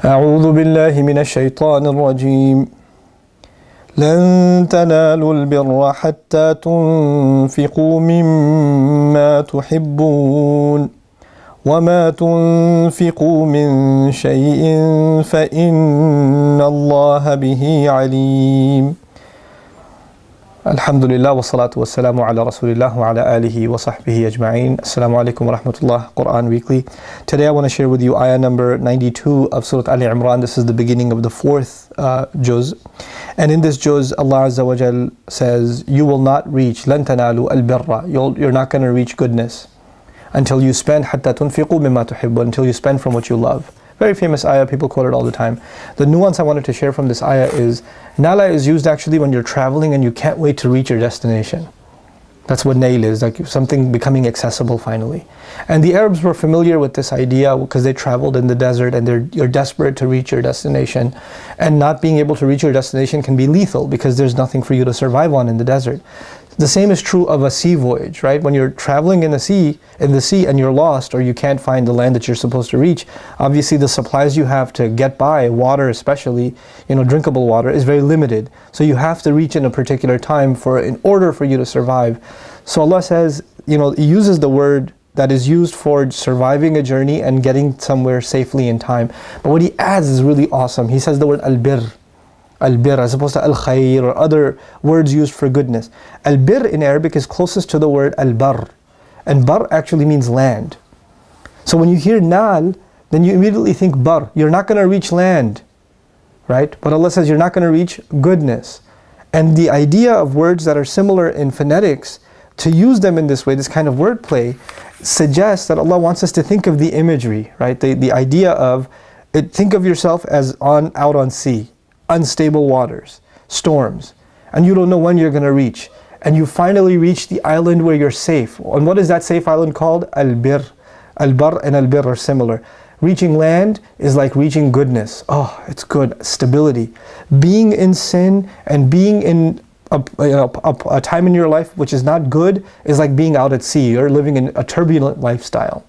أعوذ بالله من الشيطان الرجيم لن تنالوا البر حتى تنفقوا مما تحبون وما تنفقوا من شيء فإن الله به عليم. Alhamdulillah wa salatu wa salamu ala rasulillah wa ala alihi wa sahbihi ajma'in. Assalamu alaikum wa rahmatullah. Quran Weekly. Today I want to share with you ayah number 92 of Surah Ali Imran. This is the beginning of the fourth juz. And in this juz, Allah Azza wa Jal says, you will not reach, لَن تَنَالُوا الْبِرَّ. You're not going to reach goodness until you spend, حَتَّى تُنْفِقُوا مِمَّا تُحِبُّونَ, until you spend from what you love. Very famous ayah, people quote it all the time. The nuance I wanted to share from this ayah is, nala is used actually when you're traveling and you can't wait to reach your destination. That's what nail is, like something becoming accessible finally. And the Arabs were familiar with this idea because they traveled in the desert and you're desperate to reach your destination. And not being able to reach your destination can be lethal because there's nothing for you to survive on in the desert. The same is true of a sea voyage, right? When you're traveling in the sea and you're lost or you can't find the land that you're supposed to reach, obviously the supplies you have to get by, water especially, drinkable water, is very limited. So you have to reach in a particular time in order for you to survive. So Allah says, He uses the word that is used for surviving a journey and getting somewhere safely in time. But what He adds is really awesome. He says the word al-birr. Al-birr as opposed to al-khayr or other words used for goodness. Al-birr in Arabic is closest to the word al-barr. And bar actually means land. So when you hear nal, then you immediately think bar. You're not going to reach land, right? But Allah says you're not going to reach goodness. And the idea of words that are similar in phonetics, to use them in this way, this kind of wordplay, suggests that Allah wants us to think of the imagery, right? The idea of, think of yourself as out on sea. Unstable waters, storms, and you don't know when you're going to reach. And you finally reach the island where you're safe. And what is that safe island called? Al-birr. Al-barr and al-birr are similar. Reaching land is like reaching goodness. Oh, it's good. Stability. Being in sin and being in a time in your life which is not good is like being out at sea. You're living in a turbulent lifestyle.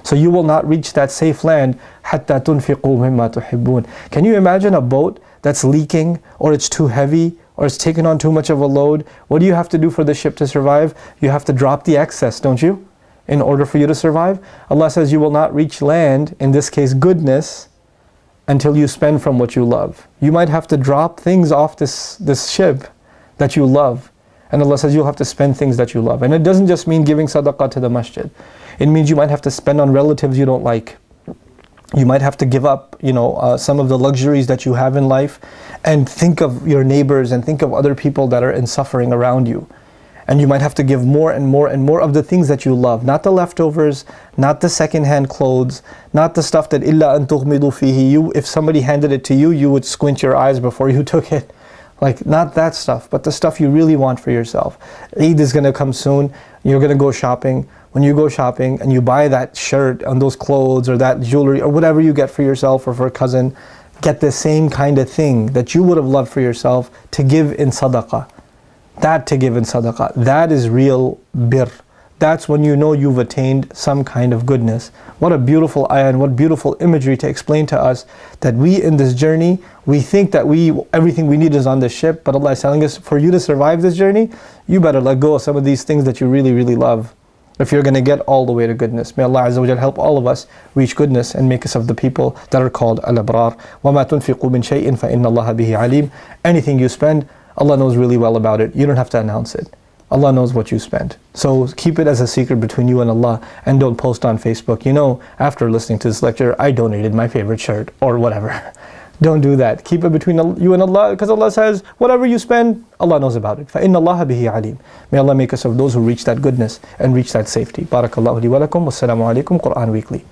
So you will not reach that safe land حَتَّى تُنْفِقُوا مِمَّا تُحِبُّونَ. Can you imagine a boat that's leaking, or it's too heavy, or it's taken on too much of a load? What do you have to do for the ship to survive? You have to drop the excess, don't you? In order for you to survive. Allah says you will not reach land, in this case goodness, until you spend from what you love. You might have to drop things off this ship that you love. And Allah says you'll have to spend things that you love. And it doesn't just mean giving sadaqah to the masjid. It means you might have to spend on relatives you don't like. You might have to give up, some of the luxuries that you have in life, and think of your neighbors and think of other people that are in suffering around you. And you might have to give more and more and more of the things that you love. Not the leftovers, not the second-hand clothes, not the stuff that إِلَّا أَن تُغْمِضُوا فِيهِ. If somebody handed it to you, you would squint your eyes before you took it. Like, not that stuff, but the stuff you really want for yourself. Eid is going to come soon. You're going to go shopping. When you go shopping and you buy that shirt and those clothes or that jewelry or whatever you get for yourself or for a cousin, get the same kind of thing that you would have loved for yourself to give in sadaqah. To give in sadaqah. That is real birr. That's when you know you've attained some kind of goodness. What a beautiful ayah and what beautiful imagery to explain to us that we in this journey, we think that everything we need is on this ship, but Allah is telling us, for you to survive this journey, you better let go of some of these things that you really, really love, if you're going to get all the way to goodness. May Allah Azza wa Jal help all of us reach goodness and make us of the people that are called al-abrar. وَمَا تُنْفِقُوا مِنْ شَيْءٍ فَإِنَّ اللَّهَ بِهِ عَلِيمٌ. Anything you spend, Allah knows really well about it. You don't have to announce it. Allah knows what you spend. So keep it as a secret between you and Allah, and don't post on Facebook, after listening to this lecture, I donated my favorite shirt or whatever. Don't do that. Keep it between you and Allah, because Allah says, whatever you spend, Allah knows about it. فَإِنَّ اللَّهَ بِهِ عَلِيمٌ. May Allah make us of those who reach that goodness and reach that safety. Barakallahu li wa lakum. Wassalamu alaikum. Quran Weekly.